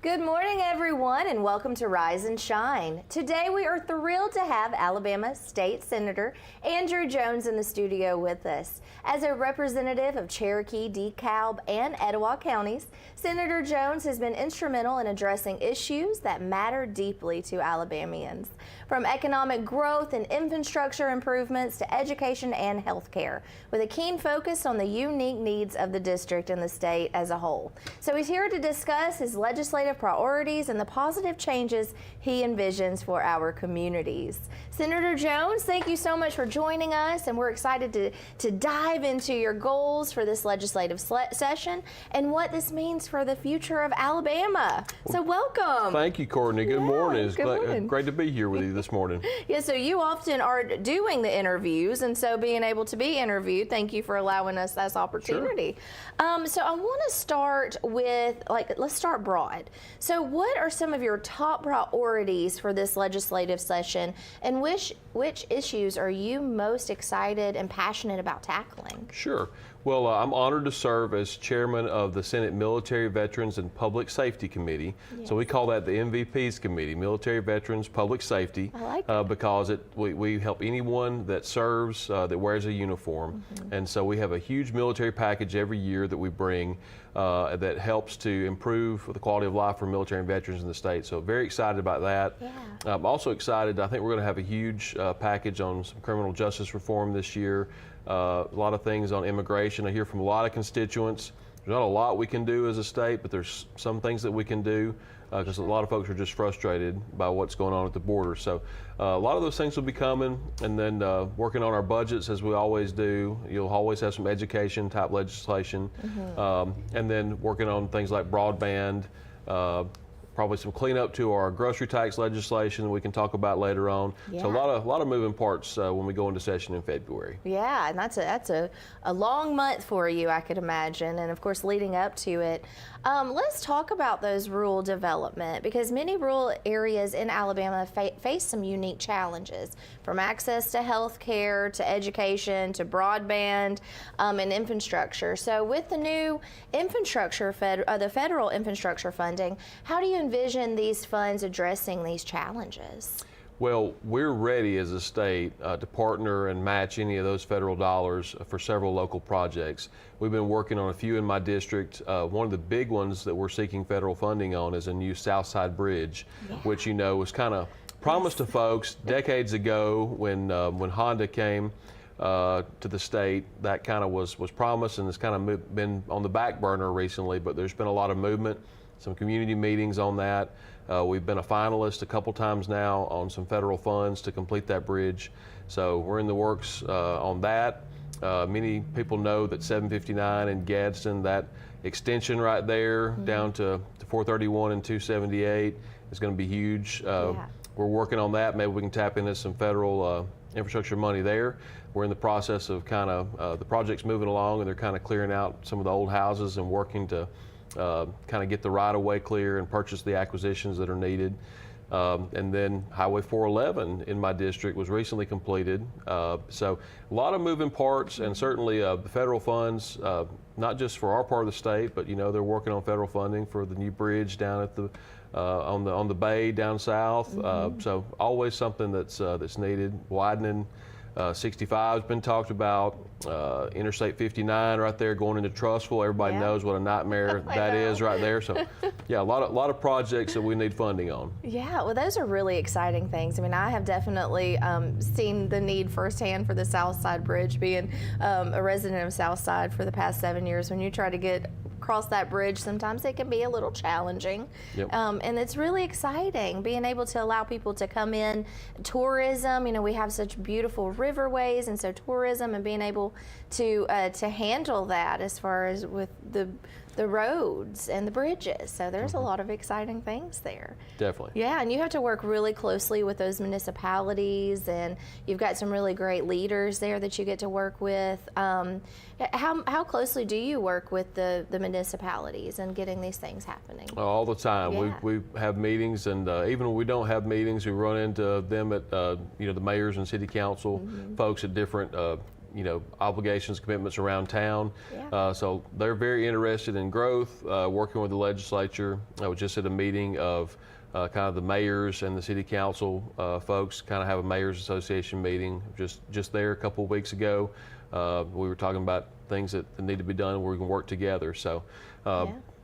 Good morning, everyone, and welcome to Rise and Shine. Today, we are thrilled to have Alabama State Senator Andrew Jones in the studio with us. As a representative of Cherokee, DeKalb, and Etowah counties, Senator Jones has been instrumental in addressing issues that matter deeply to Alabamians, from economic growth and infrastructure improvements to education and health care, with a keen focus on the unique needs of the district and the state as a whole. So he's here to discuss his legislative priorities and the positive changes he envisions for our communities. Senator Jones, thank you so much for joining us, and we're excited to dive into your goals for this legislative session and what this means for the future of Alabama. So welcome. Thank you, Courtney. Good morning. It's good morning. great to be here with you this morning. Yeah, so you often are doing the interviews, and so being able to be interviewed, thank you for allowing us this opportunity. Sure. So I want to start with, let's start broad. So what are some of your top priorities for this legislative session, and which issues are you most excited and passionate about tackling? Sure. Well, I'm honored to serve as chairman of the Senate Military Veterans and Public Safety Committee. Yes. So we call that the MVPs Committee, Military Veterans Public Safety, I like that. Because we help anyone that serves, that wears a uniform. Mm-hmm. And so we have a huge military package every year that we bring that helps to improve the quality of life for military and veterans in the state. So very excited about that. Yeah. I'm also excited, I think we're going to have a huge package on some criminal justice reform this year. A lot of things on immigration. I hear from a lot of constituents. There's not a lot we can do as a state, but there's some things that we can do because a lot of folks are just frustrated by what's going on at the border. So a lot of those things will be coming, and then working on our budgets as we always do. You'll always have some education type legislation, and then working on things like broadband, probably some cleanup to our grocery tax legislation we can talk about later on. Yeah. So a lot of moving parts when we go into session in February. Yeah, and that's a long month for you, I could imagine, and of course leading up to it. Let's talk about those rural development, because many rural areas in Alabama face some unique challenges, from access to health care, to education, to broadband, and infrastructure. So with the new infrastructure, the federal infrastructure funding, how do you envision these funds addressing these challenges? Well, we're ready as a state to partner and match any of those federal dollars for several local projects. We've been working on a few in my district. One of the big ones that we're seeking federal funding on is a new Southside Bridge, which you know was kind of promised to folks decades ago when Honda came to the state. That kind of was promised, and it's kind of been on the back burner recently, but there's been a lot of movement, some community meetings on that. We've been a finalist a couple times now on some federal funds to complete that bridge. So we're in the works on that. Many people know that 759 in Gadsden, that extension right there down to 431 and 278 is going to be huge. We're working on that. Maybe we can tap into some federal infrastructure money there. We're in the process of the project's moving along, and they're kind of clearing out some of the old houses and working to kind of get the right-of-way clear and purchase the acquisitions that are needed. And then Highway 411 in my district was recently completed. So a lot of moving parts, and certainly the federal funds, not just for our part of the state, but they're working on federal funding for the new bridge down at the on the bay down south. So always something that's needed. Widening 65 has been talked about. Interstate 59 right there going into Trussville. Everybody knows what a nightmare that is right there. So yeah, a lot of projects that we need funding on. Yeah, well, those are really exciting things. I mean, I have definitely seen the need firsthand for the Southside Bridge, being a resident of Southside for the past 7 years. When you try to get across that bridge, sometimes it can be a little challenging. Yep. And it's really exciting being able to allow people to come in. Tourism, we have such beautiful riverways, and so tourism and being able to handle that as far as with the roads and the bridges. So there's a lot of exciting things there. Definitely. Yeah, and you have to work really closely with those municipalities, and you've got some really great leaders there that you get to work with. How closely do you work with the municipalities and getting these things happening? All the time. Yeah. We have meetings, and even when we don't have meetings, we run into them at the mayors and city council folks at different obligations, commitments around town. Yeah. So they're very interested in growth, working with the legislature. I was just at a meeting of kind of the mayors and the city council folks, kind of have a mayors association meeting just there a couple of weeks ago. We were talking about things that need to be done where we can work together. So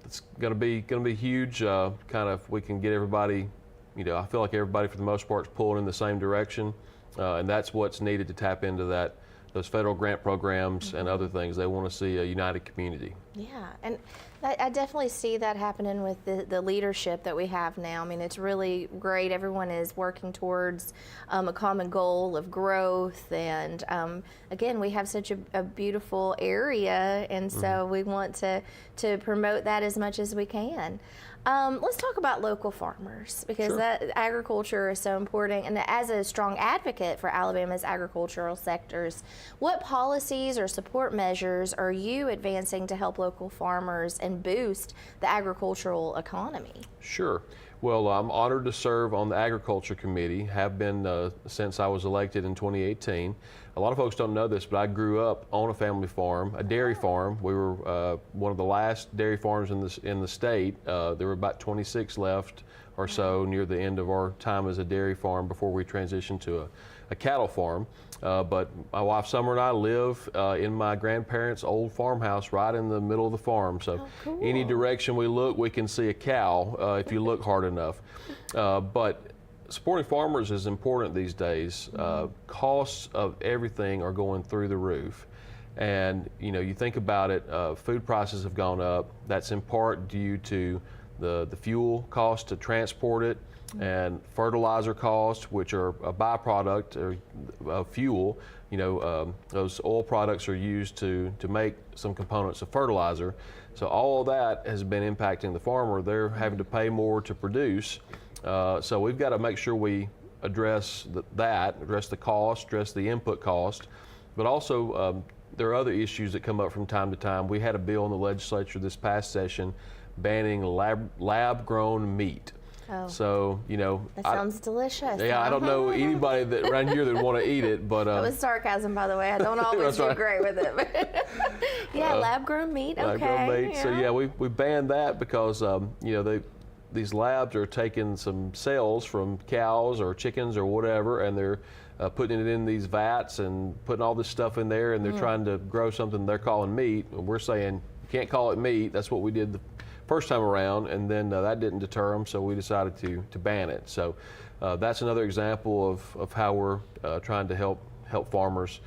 it's going to be huge. Kind of we can get everybody. I feel like everybody for the most part is pulling in the same direction, and that's what's needed to tap into those federal grant programs and other things. They want to see a united community. Yeah, and I definitely see that happening with the leadership that we have now. I mean, it's really great. Everyone is working towards a common goal of growth, and again, we have such a beautiful area, and so we want to promote that as much as we can. Let's talk about local farmers, because Sure. that agriculture is so important. And as a strong advocate for Alabama's agricultural sectors, what policies or support measures are you advancing to help local farmers and boost the agricultural economy? Sure. Well, I'm honored to serve on the Agriculture Committee, have been since I was elected in 2018. A lot of folks don't know this, but I grew up on a family farm, a dairy farm. We were one of the last dairy farms in the state. There were about 26 left or so near the end of our time as a dairy farm before we transitioned to a cattle farm. But my wife Summer and I live in my grandparents' old farmhouse right in the middle of the farm. So cool. Any direction we look, we can see a cow if you look hard enough. But supporting farmers is important these days. Costs of everything are going through the roof. And you think about it, food prices have gone up. That's in part due to the fuel cost to transport it, and fertilizer costs, which are a byproduct of fuel. Those oil products are used to make some components of fertilizer. So all of that has been impacting the farmer. They're having to pay more to produce. So we've got to make sure we address address the cost, address the input cost, but also there are other issues that come up from time to time. We had a bill in the legislature this past session banning lab-grown meat. Oh. So, That sounds delicious. Yeah, I don't know anybody that around here that want to eat it, but That was sarcasm, by the way. I don't always do right. great with it. Yeah, lab-grown meat. Okay. lab-grown meat. So yeah, we banned that because these labs are taking some cells from cows or chickens or whatever, and they're putting it in these vats and putting all this stuff in there, and they're trying to grow something they're calling meat. And we're saying you can't call it meat. That's what we did the first time around, and then that didn't deter them, so we decided to ban it. So that's another example of how we're trying to help farmers.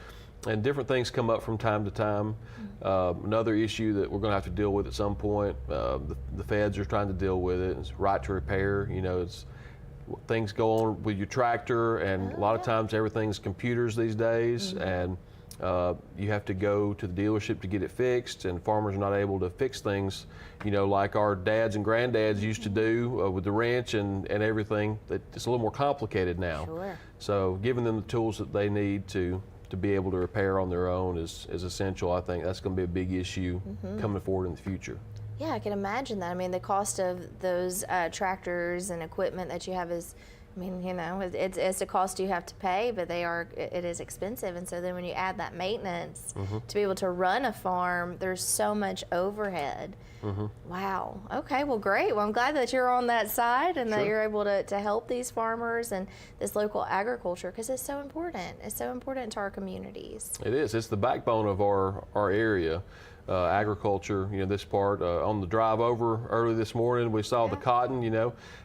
And different things come up from time to time. Another issue that we're going to have to deal with at some point, the feds are trying to deal with it, is right to repair. Things go on with your tractor, and a lot of times everything's computers these days, and you have to go to the dealership to get it fixed, and farmers are not able to fix things, like our dads and granddads used to do with the wrench and everything. It's a little more complicated now. Sure. So giving them the tools that they need to be able to repair on their own is essential. I think that's going to be a big issue coming forward in the future. Yeah, I can imagine that. I mean, the cost of those tractors and equipment that you have is, it's a cost you have to pay, but it is expensive. And so then when you add that maintenance to be able to run a farm, there's so much overhead. Wow. Okay, well, great. Well, I'm glad that you're on that side and that you're able to help these farmers and this local agriculture, because it's so important. It's so important to our communities. It is. It's the backbone of our area. Agriculture, this part. On the drive over early this morning, we saw the cotton,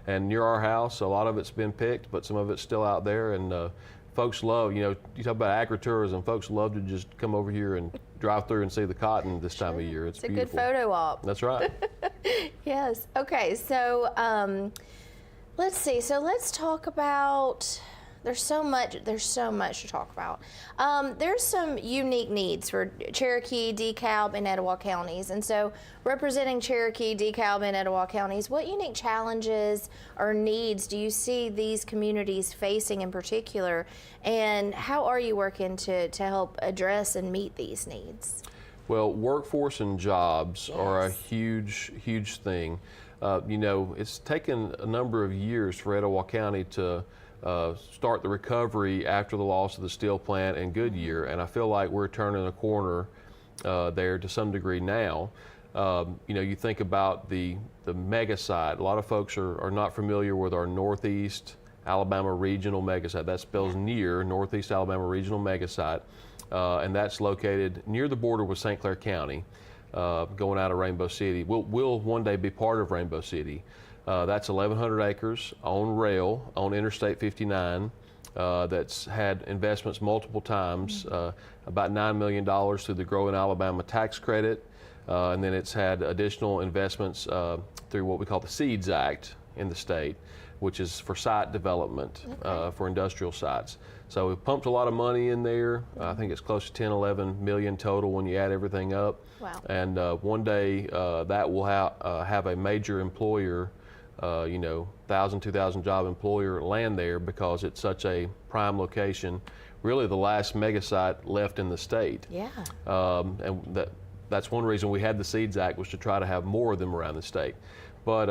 and near our house, a lot of it's been picked, but some of it's still out there, and folks love, you talk about agritourism, folks love to just come over here and drive through and see the cotton this time of year. It's beautiful. A good photo op. That's right. Yes. Okay, so let's see. So let's talk about, there's so much to talk about. There's some unique needs for Cherokee, DeKalb, and Etowah counties. And so representing Cherokee, DeKalb, and Etowah counties, what unique challenges or needs do you see these communities facing in particular? And how are you working to help address and meet these needs? Well, workforce and jobs are a huge, huge thing. It's taken a number of years for Etowah County to start the recovery after the loss of the steel plant in Goodyear, and I feel like we're turning a corner there to some degree now. You know, you think about the mega site. A lot of folks are not familiar with our Northeast Alabama Regional Mega Site. That spells near Northeast Alabama Regional Mega Site, and that's located near the border with St. Clair County, going out of Rainbow City. We'll one day be part of Rainbow City. That's 1,100 acres on rail on Interstate 59. That's had investments multiple times, about $9 million through the Growing Alabama tax credit, and then it's had additional investments through what we call the SEEDS Act in the state, which is for site development for industrial sites. So we've pumped a lot of money in there. I think it's close to 10, 11 million total when you add everything up. Wow. And one day that will have a major employer, you know, 1,000, 2,000 job employer land there because it's such a prime location. Really the last mega site left in the state. Yeah. And that's one reason we had the SEEDS Act, was to try to have more of them around the state. But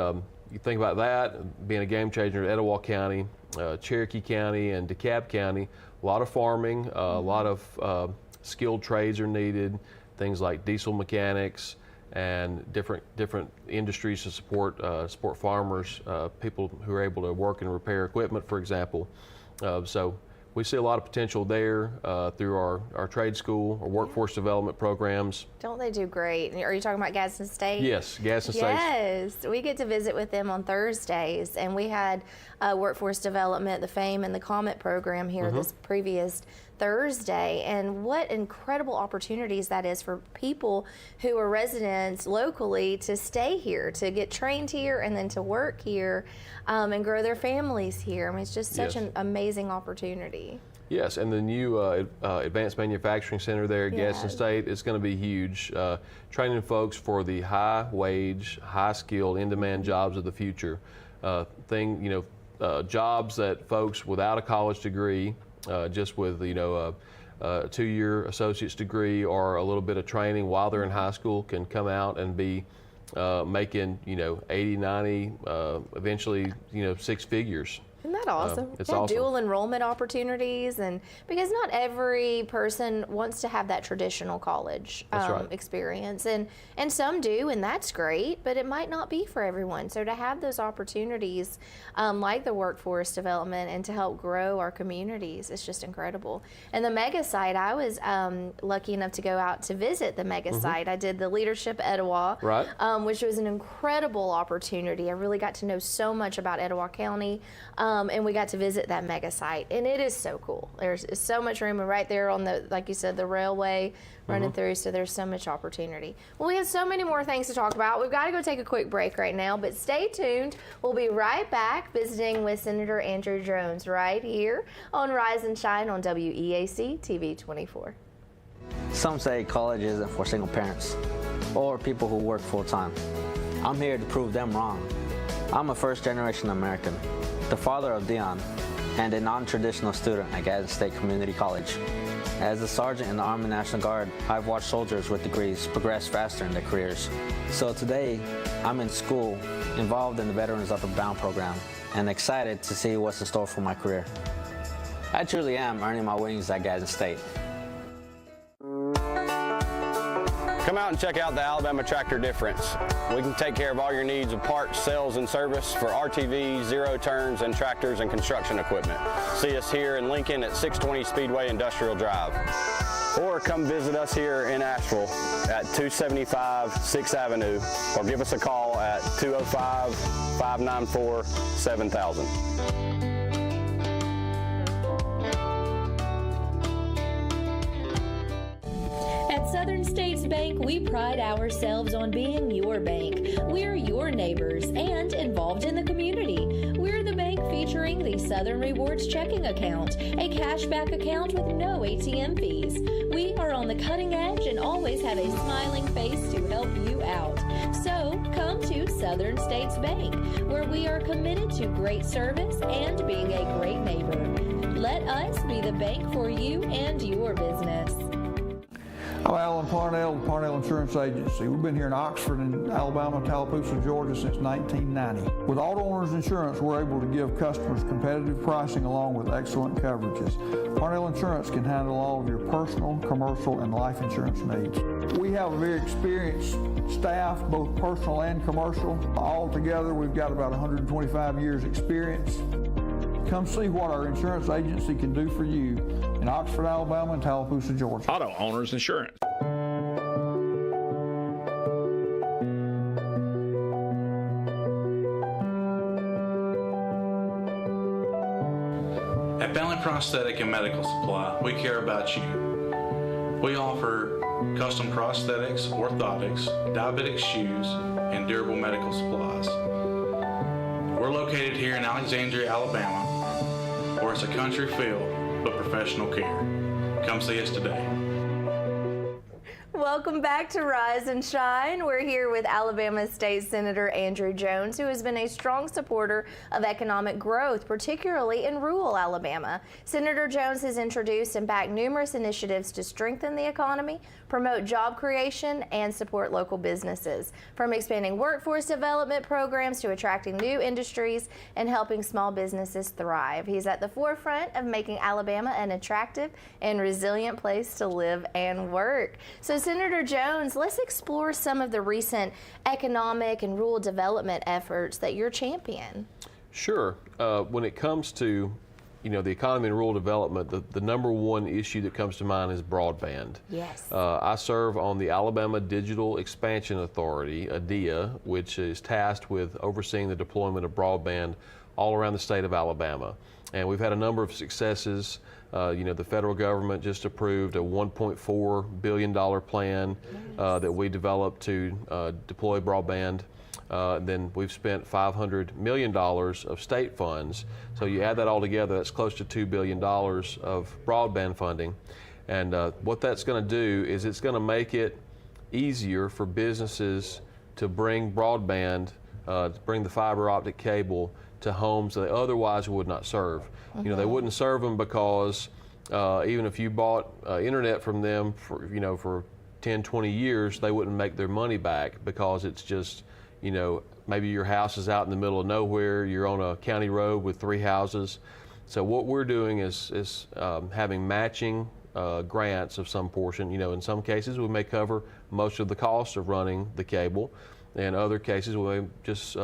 you think about that, being a game changer in Etowah County, Cherokee County, and DeKalb County, a lot of farming, a lot of skilled trades are needed, things like diesel mechanics and different industries to support farmers, people who are able to work and repair equipment, for example. So we see a lot of potential there through our trade school, our workforce development programs. Don't they do great? Are you talking about Gadsden State? Yes, Gadsden State. Yes, we get to visit with them on Thursdays, and we had workforce development, the FAME and the COMET program here this previous Thursday, and what incredible opportunities that is for people who are residents locally to stay here, to get trained here, and then to work here and grow their families here. I mean, it's just such an amazing opportunity. Yes, and the new Advanced Manufacturing Center there at Gadsden State is going to be huge, training folks for the high wage, high skilled, in-demand jobs of the future. Jobs that folks without a college degree, just with a 2-year associate's degree or a little bit of training while they're in high school, can come out and be making 80, 90, eventually 6 figures. Isn't that awesome? It's yeah, awesome. Dual enrollment opportunities, and because not every person wants to have that traditional college experience, and some do, and that's great, but it might not be for everyone. So to have those opportunities like the workforce development and to help grow our communities is just incredible. And the mega site, I was lucky enough to go out to visit the mega site. I did the Leadership Etowah, which was an incredible opportunity. I really got to know so much about Etowah County. And we got to visit that mega site, and it is so cool. There's so much room, and right there on the, like you said, the railway running through, so there's so much opportunity. Well, we have so many more things to talk about. We've got to go take a quick break right now, but stay tuned. We'll be right back visiting with Senator Andrew Jones right here on Rise and Shine on WEAC TV 24. Some say college isn't for single parents or people who work full-time. I'm here to prove them wrong. I'm a first-generation American, the father of Dion, and a non-traditional student at Gadsden State Community College. As a sergeant in the Army National Guard, I've watched soldiers with degrees progress faster in their careers. So today, I'm in school, involved in the Veterans Up and Down program, and excited to see what's in store for my career. I truly am earning my wings at Gadsden State. Come out and check out the Alabama Tractor Difference. We can take care of all your needs of parts, sales, and service for RTVs, zero turns, and tractors and construction equipment. See us here in Lincoln at 620 Speedway Industrial Drive. Or come visit us here in Asheville at 275 6th Avenue, or give us a call at 205-594-7000. At Southern States Bank, we pride ourselves on being your bank. We're your neighbors and involved in the community. We're the bank featuring the Southern Rewards checking account, a cashback account with no ATM fees. We are on the cutting edge and always have a smiling face to help you out. So come to Southern States Bank, where we are committed to great service and being a great neighbor. Let us be the bank for you and your business. I'm Alan Parnell with Parnell Insurance Agency. We've been here in Oxford and Alabama, Tallapoosa, Georgia since 1990. With Auto Owners Insurance, we're able to give customers competitive pricing along with excellent coverages. Parnell Insurance can handle all of your personal, commercial, and life insurance needs. We have a very experienced staff, both personal and commercial. All together, we've got about 125 years experience. Come see what our insurance agency can do for you in Oxford, Alabama, and Tallapoosa, Georgia. Auto Owners Insurance. At Bentley Prosthetic and Medical Supply, we care about you. We offer custom prosthetics, orthotics, diabetic shoes, and durable medical supplies. We're located here in Alexandria, Alabama, where it's a country feel but professional care. Come see us today. Welcome back to Rise and Shine. We're here with Alabama State Senator Andrew Jones, who has been a strong supporter of economic growth, particularly in rural Alabama. Senator Jones has introduced and backed numerous initiatives to strengthen the economy, promote job creation, and support local businesses, from expanding workforce development programs to attracting new industries and helping small businesses thrive. He's at the forefront of making Alabama an attractive and resilient place to live and work. So, Senator Jones, let's explore some of the recent economic and rural development efforts that you're championing. Sure. When it comes to the economy and rural development, the number one issue that comes to mind is broadband. Yes. I serve on the Alabama Digital Expansion Authority, ADIA, which is tasked with overseeing the deployment of broadband all around the state of Alabama. And we've had a number of successes. The federal government just approved a $1.4 billion plan that we developed to deploy broadband. Then we've spent $500 million of state funds. So you add that all together, that's close to $2 billion of broadband funding. And what that's going to do is it's going to make it easier for businesses to bring broadband, to bring the fiber optic cable to homes that they otherwise would not serve. They wouldn't serve them because even if you bought internet from them for 10, 20 years, they wouldn't make their money back because it's just, maybe your house is out in the middle of nowhere, you're on a county road with 3 houses. So what we're doing is having matching grants of some portion. In some cases we may cover most of the cost of running the cable. In other cases we may just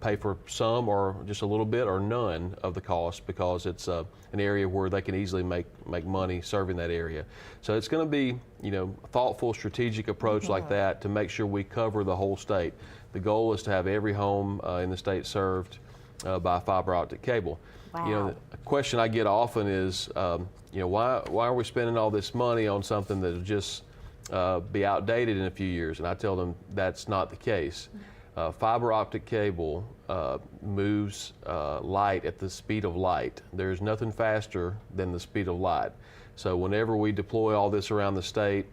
pay for some or just a little bit or none of the cost because it's an area where they can easily make money serving that area. So it's going to be a thoughtful, strategic approach like that to make sure we cover the whole state. The goal is to have every home in the state served by fiber optic cable. Wow. The question I get often is, why are we spending all this money on something that will just be outdated in a few years? And I tell them that's not the case. Fiber optic cable moves light at the speed of light. There's nothing faster than the speed of light. So whenever we deploy all this around the state,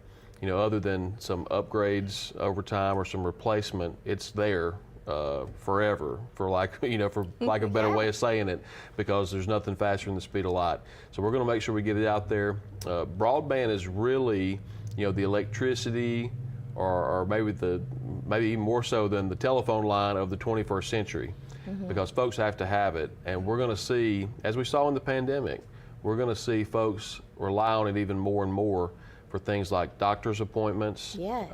other than some upgrades over time or some replacement, it's there forever, for lack of a better way of saying it, because there's nothing faster than the speed of light. So we're going to make sure we get it out there. Broadband is really, the electricity, or maybe even more so than the telephone line of the 21st century, because folks have to have it. And we're going to see, as we saw in the pandemic, we're going to see folks rely on it even more and more for things like doctor's appointments. Yes.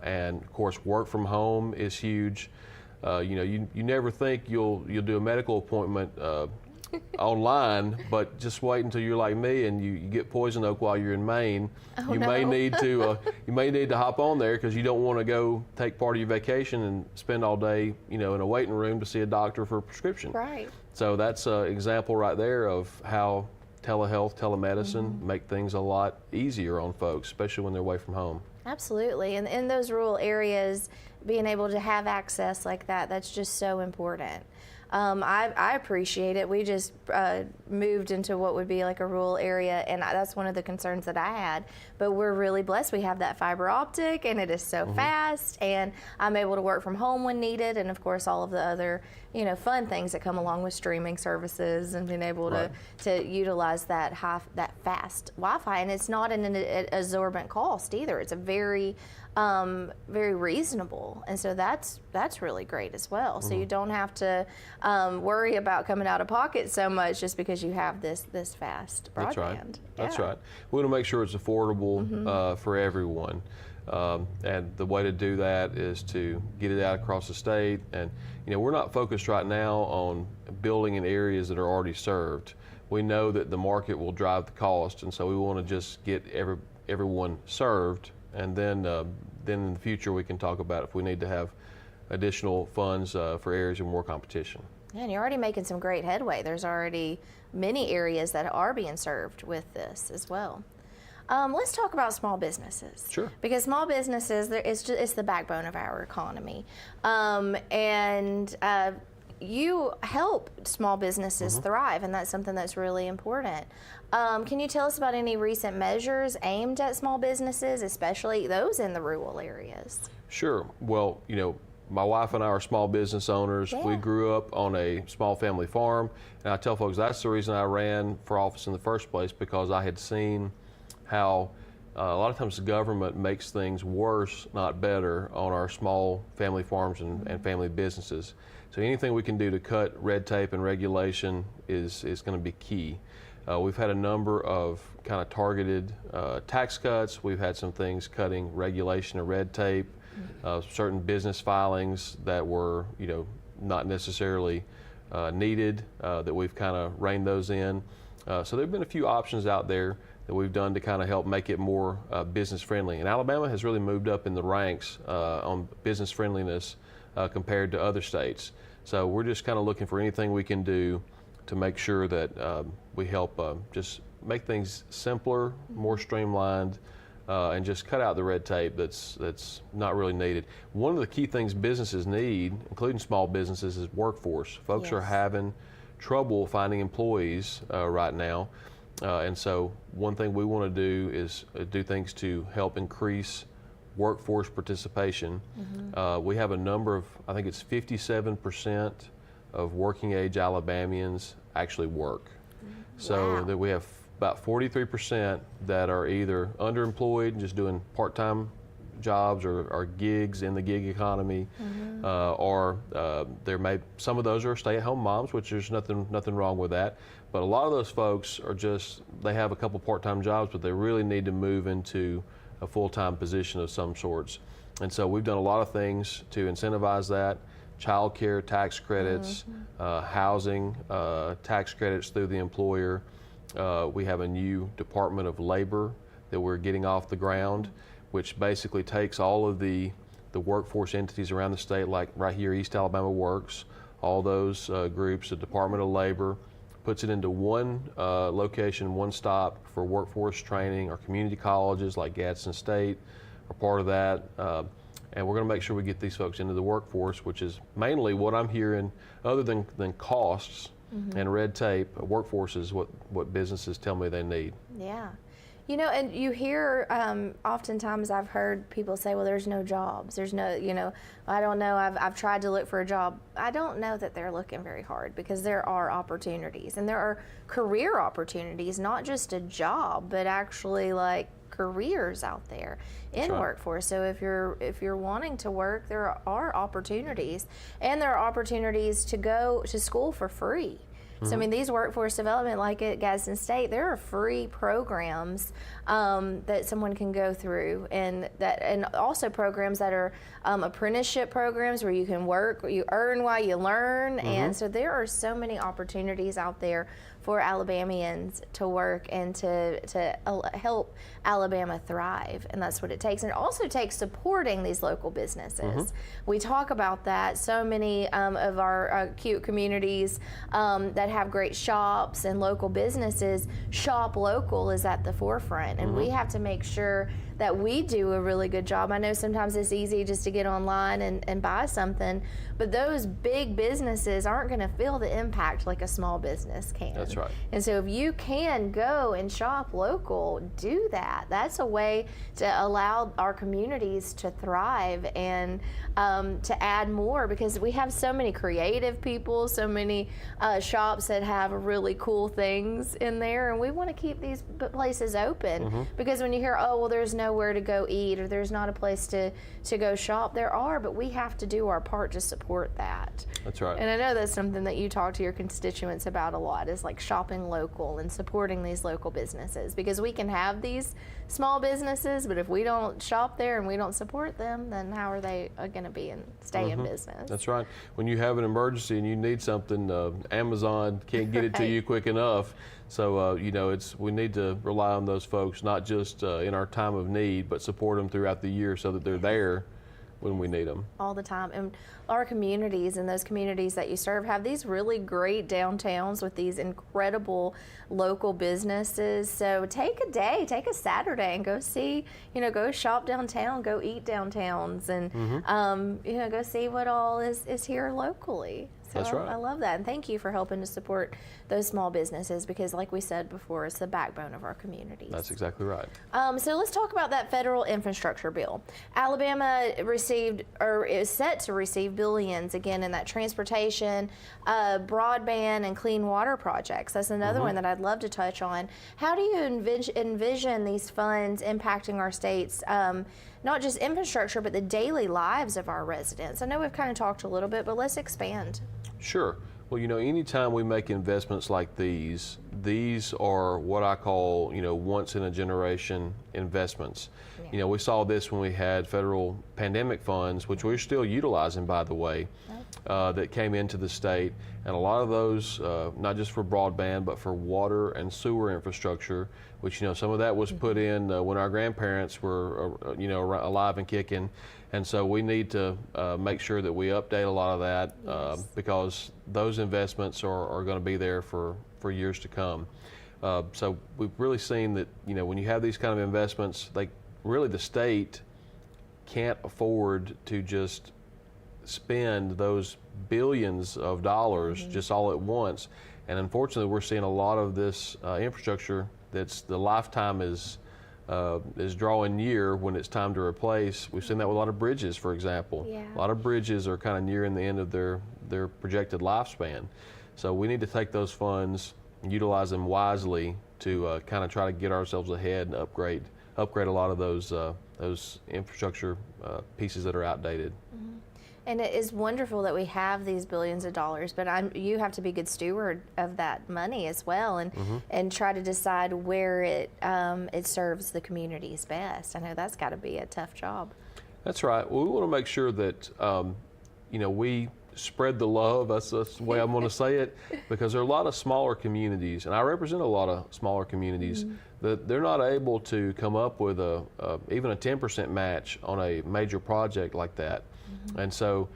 And of course, work from home is huge. You never think you'll do a medical appointment online, but just wait until you're like me and you get poison oak while you're in Maine. You may need to hop on there because you don't want to go take part of your vacation and spend all day in a waiting room to see a doctor for a prescription. Right. So that's an example right there of how telehealth, telemedicine make things a lot easier on folks, especially when they're away from home. Absolutely. And in those rural areas, being able to have access like that, that's just so important. I appreciate it. We just moved into what would be like a rural area, and that's one of the concerns that I had. But we're really blessed. We have that fiber optic, and it is so fast, and I'm able to work from home when needed, and of course all of the other fun things that come along with streaming services and being able to utilize that fast Wi-Fi. And it's not an exorbitant cost either. It's a very very reasonable, and so that's really great as well. So you don't have to worry about coming out of pocket so much just because you have this fast broadband. That's right. That's right. We want to make sure it's affordable for everyone, and the way to do that is to get it out across the state. And we're not focused right now on building in areas that are already served. We know that the market will drive the cost, and so we want to just get everyone served. And then in the future we can talk about if we need to have additional funds for areas with more competition. Yeah, and you're already making some great headway. There's already many areas that are being served with this as well. Let's talk about small businesses. Sure. Because small businesses, it's the backbone of our economy. You help small businesses thrive, and that's something that's really important. Can you tell us about any recent measures aimed at small businesses, especially those in the rural areas? Sure. Well, my wife and I are small business owners. Yeah. We grew up on a small family farm, and I tell folks that's the reason I ran for office in the first place, because I had seen how a lot of times the government makes things worse, not better, on our small family farms and family businesses. So anything we can do to cut red tape and regulation is going to be key. We've had a number of kind of targeted tax cuts. We've had some things cutting regulation and red tape, certain business filings that were, not necessarily needed, that we've kind of reined those in. So there have been a few options out there that we've done to kind of help make it more business friendly. And Alabama has really moved up in the ranks on business friendliness compared to other states. So we're just kind of looking for anything we can do to make sure that we help just make things simpler, more streamlined, and just cut out the red tape that's not really needed. One of the key things businesses need, including small businesses, is workforce. Folks are having trouble finding employees right now. And so one thing we want to do is do things to help increase workforce participation. We have a number of, I think it's 57% of working age Alabamians actually work. So that we have about 43% that are either underemployed and just doing part-time jobs or gigs in the gig economy, or some of those are stay-at-home moms, which there's nothing wrong with that. But a lot of those folks are they have a couple part-time jobs, but they really need to move into a full-time position of some sorts. And so we've done a lot of things to incentivize that: child care tax credits, housing tax credits through the employer. We have a new Department of Labor that we're getting off the ground, which basically takes all of the workforce entities around the state, like right here, East Alabama Works, all those groups, the Department of Labor, puts it into one location, one stop for workforce training. Our community colleges like Gadsden State are part of that. And we're going to make sure we get these folks into the workforce, which is mainly what I'm hearing, other than costs and red tape. Workforce is what businesses tell me they need. Yeah. And you hear, oftentimes I've heard people say, well, there's no jobs. There's no, I don't know, I've tried to look for a job. I don't know that they're looking very hard, because there are opportunities, and there are career opportunities, not just a job, but actually like careers out there in workforce. So if you're wanting to work, there are opportunities, and there are opportunities to go to school for free. So I mean, these workforce development, like at Gadsden State, there are free programs that someone can go through, and also programs that are apprenticeship programs where you can work, you earn while you learn, and so there are so many opportunities out there for Alabamians to work and to help Alabama thrive, and that's what it takes. And it also takes supporting these local businesses. We talk about that. So many of our cute communities that have great shops and local businesses, shop local is at the forefront, and we have to make sure that we do a really good job. I know sometimes it's easy just to get online and buy something, but those big businesses aren't going to feel the impact like a small business can. That's right. And so if you can go and shop local, do that. That's a way to allow our communities to thrive and to add more, because we have so many creative people, so many shops that have really cool things in there, and we want to keep these places open. Because when you hear, oh, well, there's nowhere to go eat or there's not a place to go shop, there are, but we have to do our part to support that. That's right. And I know that's something that you talk to your constituents about a lot, is like shopping local and supporting these local businesses, because we can have these small businesses, but if we don't shop there and we don't support them, then how are they going to be and stay in business? That's right. When you have an emergency and you need something, Amazon can't get it to you quick enough. So, you know, we need to rely on those folks, not just in our time of need, but support them throughout the year so that they're there when we need them. All the time. And our communities and those communities that you serve have these really great downtowns with these incredible local businesses. So take a day, take a Saturday and go see, you know, go shop downtown, go eat downtowns, and, you know, go see what all is here locally. So That's right. I love that. And thank you for helping to support those small businesses, because like we said before, it's the backbone of our communities. That's exactly right. So let's talk about that federal infrastructure bill. Alabama received, or is set to receive, billions again in that transportation, broadband, and clean water projects. That's another one that I'd love to touch on. How do you envision these funds impacting our state's not just infrastructure, but the daily lives of our residents? I know we've kind of talked a little bit, but let's expand. Sure. Well, you know, anytime we make investments like these are what I call, you know, once in a generation investments. Yeah. You know, we saw this when we had federal pandemic funds, which we're still utilizing, by the way, that came into the state. And a lot of those, not just for broadband, but for water and sewer infrastructure, which, you know, some of that was put in when our grandparents were, you know, alive and kicking. And so we need to make sure that we update a lot of that because those investments are going to be there for years to come. So we've really seen that, you know, when you have these kind of investments, really the state can't afford to just spend those billions of dollars just all at once. And unfortunately, we're seeing a lot of this infrastructure that's the lifetime is drawing near when it's time to replace. We've seen that with a lot of bridges, for example. Yeah. A lot of bridges are kind of nearing the end of their projected lifespan. So we need to take those funds and utilize them wisely to kind of try to get ourselves ahead and upgrade a lot of those infrastructure pieces that are outdated. And it is wonderful that we have these billions of dollars, but you have to be a good steward of that money as well, and try to decide where it serves the communities best. I know that's got to be a tough job. That's right. Well, we want to make sure that you know, we spread the love. That's the way I'm going to say it, because there are a lot of smaller communities, and I represent a lot of smaller communities that they're not able to come up with even a 10% match on a major project like that. And so,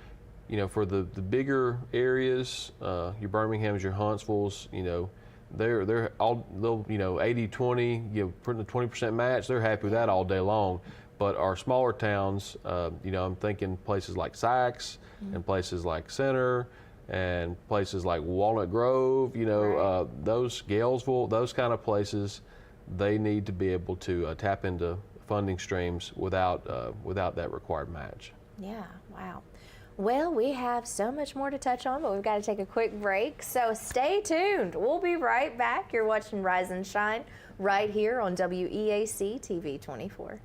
you know, for the bigger areas, your Birminghams, your Huntsvilles, you know, they'll, you know, 80-20, you know, for the 20% match, they're happy with that all day long. But our smaller towns, you know, I'm thinking places like Sykes and places like Center and places like Walnut Grove, you know, those Galesville, those kind of places, they need to be able to tap into funding streams without that required match. Yeah, wow. Well, we have so much more to touch on, but we've got to take a quick break. So stay tuned. We'll be right back. You're watching Rise and Shine right here on WEAC TV 24.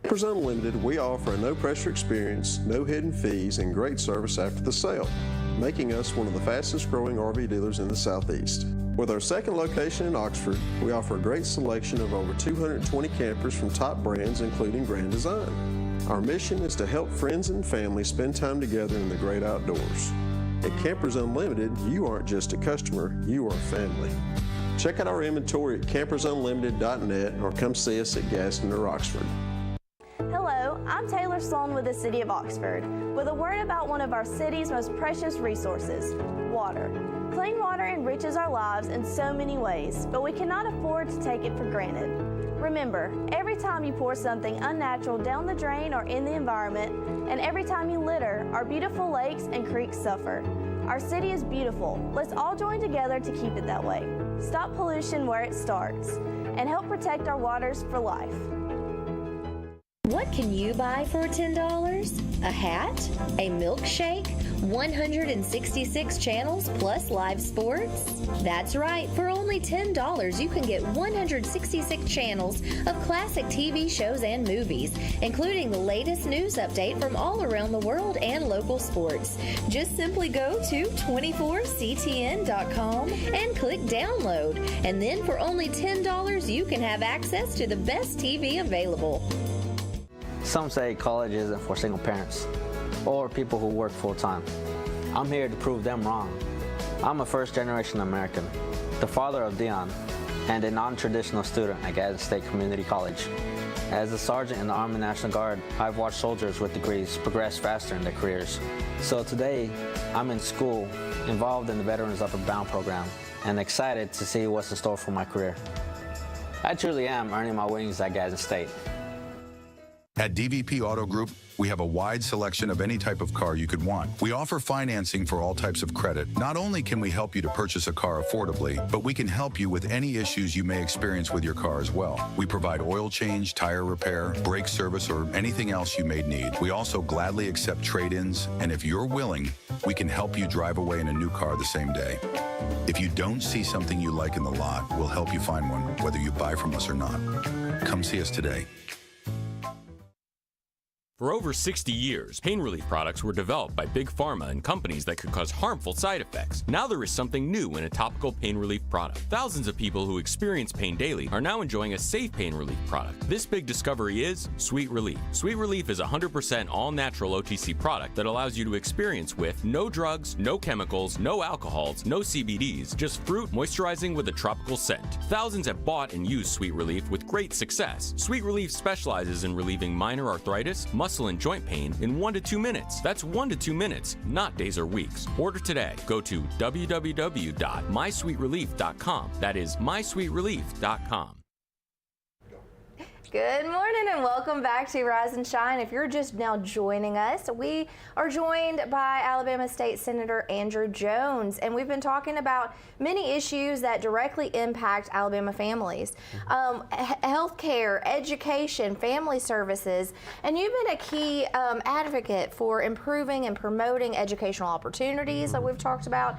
Campers Unlimited, we offer a no-pressure experience, no hidden fees, and great service after the sale, making us one of the fastest-growing RV dealers in the Southeast. With our second location in Oxford, we offer a great selection of over 220 campers from top brands, including Grand Design. Our mission is to help friends and family spend time together in the great outdoors. At Campers Unlimited, you aren't just a customer, you are family. Check out our inventory at campersunlimited.net or come see us at Gaston or Oxford. Hello, Hello, I'm Taylor Sloan with the City of Oxford, with a word about one of our city's most precious resources, water. Clean water enriches our lives in so many ways, but we cannot afford to take it for granted. Remember, every time you pour something unnatural down the drain or in the environment, and every time you litter, our beautiful lakes and creeks suffer. Our city is beautiful. Let's all join together to keep it that way. Stop pollution where it starts, and help protect our waters for life. What can you buy for $10? A hat? A milkshake? 166 channels plus live sports? That's right, for only $10 you can get 166 channels of classic TV shows and movies, including the latest news update from all around the world and local sports. Just simply go to 24ctn.com and click download, and then for only $10 you can have access to the best TV available. Some say college isn't for single parents or people who work full-time. I'm here to prove them wrong. I'm a first-generation American, the father of Dion, and a non-traditional student at Gadsden State Community College. As a sergeant in the Army National Guard, I've watched soldiers with degrees progress faster in their careers. So today, I'm in school, involved in the Veterans Upward Bound program, and excited to see what's in store for my career. I truly am earning my wings at Gadsden State. At DVP Auto Group, we have a wide selection of any type of car you could want. We offer financing for all types of credit. Not only can we help you to purchase a car affordably, but we can help you with any issues you may experience with your car as well. We provide oil change, tire repair, brake service, or anything else you may need. We also gladly accept trade-ins, and if you're willing, we can help you drive away in a new car the same day. If you don't see something you like in the lot, we'll help you find one, whether you buy from us or not. Come see us today. For over 60 years, pain relief products were developed by big pharma and companies that could cause harmful side effects. Now there is something new in a topical pain relief product. Thousands of people who experience pain daily are now enjoying a safe pain relief product. This big discovery is Sweet Relief. Sweet Relief is a 100% all-natural OTC product that allows you to experience with no drugs, no chemicals, no alcohols, no CBDs, just fruit moisturizing with a tropical scent. Thousands have bought and used Sweet Relief with great success. Sweet Relief specializes in relieving minor arthritis, muscle and joint pain in 1 to 2 minutes. That's 1 to 2 minutes, not days or weeks. Order today. Go to www.mysweetrelief.com. That is mysweetrelief.com. Good morning and welcome back to Rise and Shine. If you're just now joining us, we are joined by Alabama State Senator Andrew Jones, and we've been talking about many issues that directly impact Alabama families. Health care, education, family services, and you've been a key advocate for improving and promoting educational opportunities that we've talked about,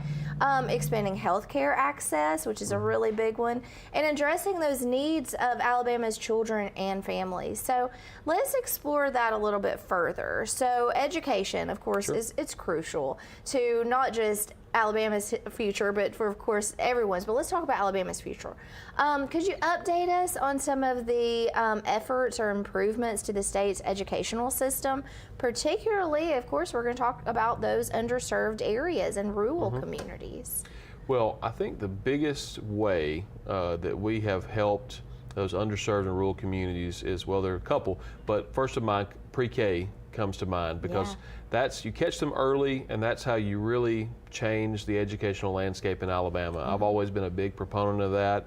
expanding health care access, which is a really big one, and addressing those needs of Alabama's children and families. So let's explore that a little bit further. So education, of course, it's crucial to not just Alabama's future, but for, of course, everyone's. But let's talk about Alabama's future. Could you update us on some of the efforts or improvements to the state's educational system? Particularly, of course, we're going to talk about those underserved areas and rural communities. Well, I think the biggest way that we have helped those underserved and rural communities is, well, there are a couple, but first of mind, pre-K comes to mind, because that's, you catch them early, and that's how you really change the educational landscape in Alabama. I've always been a big proponent of that.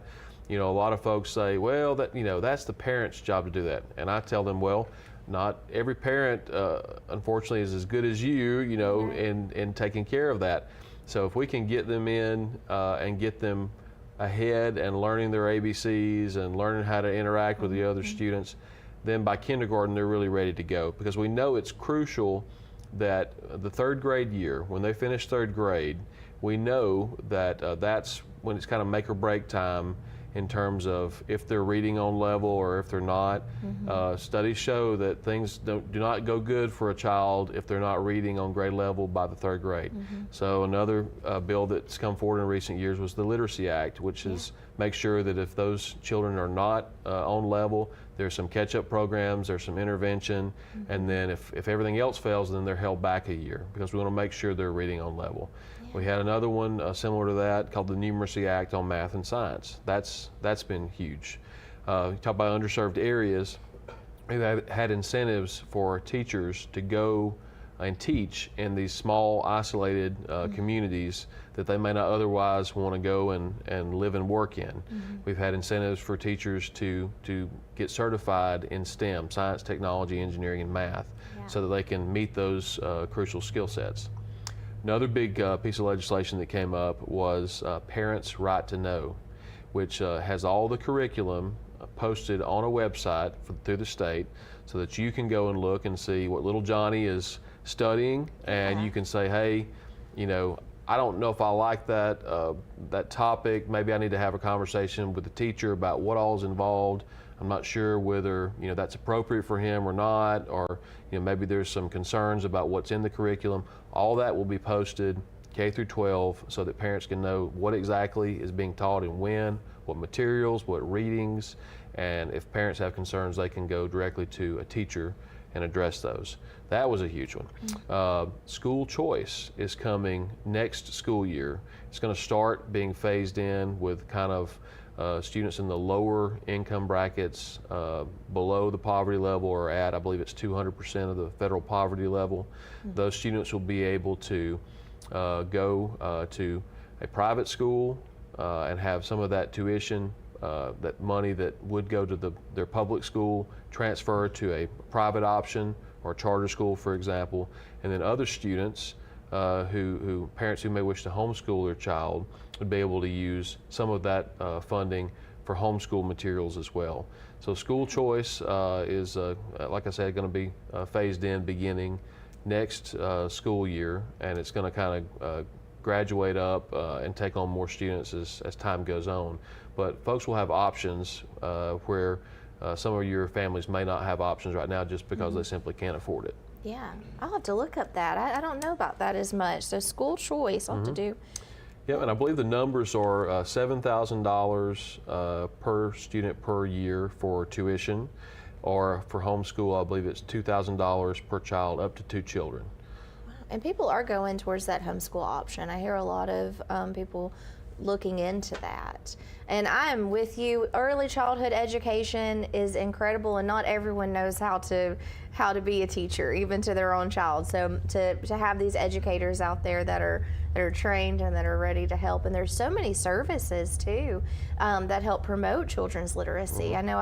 You know, a lot of folks say, well, that, you know, that's the parent's job to do that. And I tell them, well, not every parent, unfortunately, is as good as you know, in taking care of that. So if we can get them in and get them ahead and learning their ABCs and learning how to interact with the other students, then by kindergarten they're really ready to go, because we know it's crucial that the third grade year, when they finish third grade, we know that that's when it's kind of make or break time in terms of if they're reading on level or if they're not. Studies show that things do not go good for a child if they're not reading on grade level by the third grade. So another bill that's come forward in recent years was the Literacy Act, which is make sure that if those children are not on level, there's some catch-up programs, there's some intervention, and then if everything else fails, then they're held back a year, because we want to make sure they're reading on level. We had another one similar to that called the Numeracy Act on math and science. That's been huge. You talk about underserved areas. we've had incentives for teachers to go and teach in these small, isolated communities that they may not otherwise want to go and live and work in. We've had incentives for teachers to get certified in STEM, science, technology, engineering, and math, so that they can meet those crucial skill sets. Another big piece of legislation that came up was Parents' Right to Know, which has all the curriculum posted on a website through the state, so that you can go and look and see what little Johnny is studying, and you can say, hey, you know, I don't know if I like that topic. Maybe I need to have a conversation with the teacher about what all is involved. I'm not sure whether, you know, that's appropriate for him or not, or, you know, maybe there's some concerns about what's in the curriculum. All that will be posted K through 12 so that parents can know what exactly is being taught and when, what materials, what readings, and if parents have concerns, they can go directly to a teacher and address those. That was a huge one. School choice is coming next school year. It's going to start being phased in with kind of students in the lower income brackets below the poverty level, or at, I believe it's 200% of the federal poverty level. Those students will be able to go to a private school and have some of that tuition, that money that would go to their public school, transfer to a private option or charter school, for example. And then other students, parents who may wish to homeschool their child, would be able to use some of that funding for homeschool materials as well. So school choice is, like I said, going to be phased in beginning next school year, and it's going to kind of graduate up and take on more students as time goes on. But folks will have options where some of your families may not have options right now just because they simply can't afford it. Yeah, I'll have to look up that. I don't know about that as much. So school choice, I'll have to do. Yeah, and I believe the numbers are $7,000 per student per year for tuition, or for homeschool, I believe it's $2,000 per child, up to 2 children. And people are going towards that homeschool option. I hear a lot of people looking into that. And I'm with you. Early childhood education is incredible, and not everyone knows how to be a teacher, even to their own child. So to have these educators out there that are trained and that are ready to help, and there's so many services too that help promote children's literacy. I know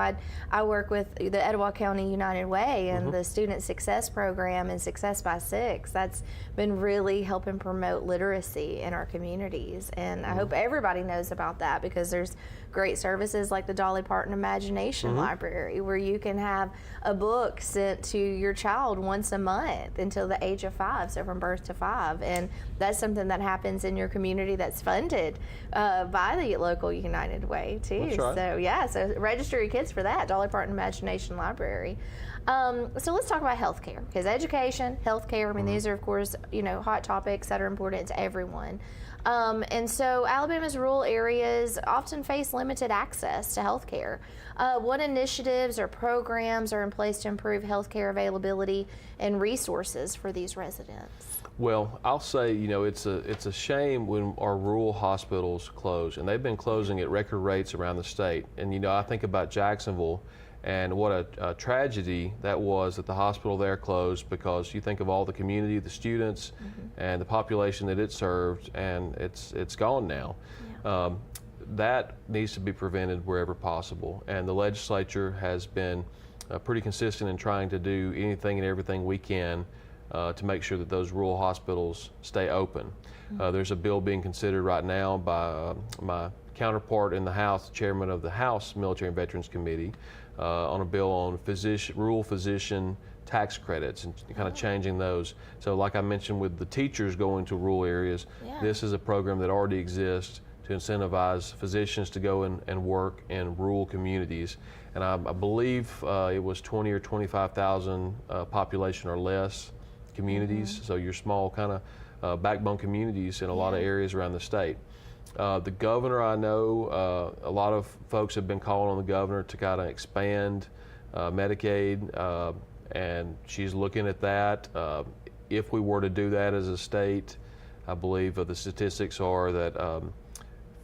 I work with the Etowah County United Way and the Student Success Program and Success by Six. That's been really helping promote literacy in our communities, and I hope everybody knows about that, because there's great services like the Dolly Parton Imagination Library, where you can have a book sent to your child once a month until the age of 5, so from birth to 5. And that's something that happens in your community that's funded by the local United Way too. That's right. So yeah, so register your kids for that, Dolly Parton Imagination Library. So let's talk about healthcare, because education, healthcare, I mean, these are of course, you know, hot topics that are important to everyone. And so Alabama's rural areas often face limited access to health care. What initiatives or programs are in place to improve health care availability and resources for these residents? Well, I'll say, you know, it's a shame when our rural hospitals close, and they've been closing at record rates around the state. And, you know, I think about Jacksonville and what a tragedy that was that the hospital there closed, because you think of all the community, the students, and the population that it served, and it's gone now. Yeah. That needs to be prevented wherever possible, and the legislature has been pretty consistent in trying to do anything and everything we can to make sure that those rural hospitals stay open. There's a bill being considered right now by my counterpart in the House, chairman of the House Military and Veterans Committee, on a bill on rural physician tax credits and kind of changing those. So like I mentioned with the teachers going to rural areas, this is a program that already exists to incentivize physicians to go and work in rural communities. And I believe it was 20 or 25,000 population or less communities, so your small kind of backbone communities in a lot of areas around the state. The governor, I know, a lot of folks have been calling on the governor to kind of expand Medicaid, and she's looking at that. If we were to do that as a state, I believe the statistics are that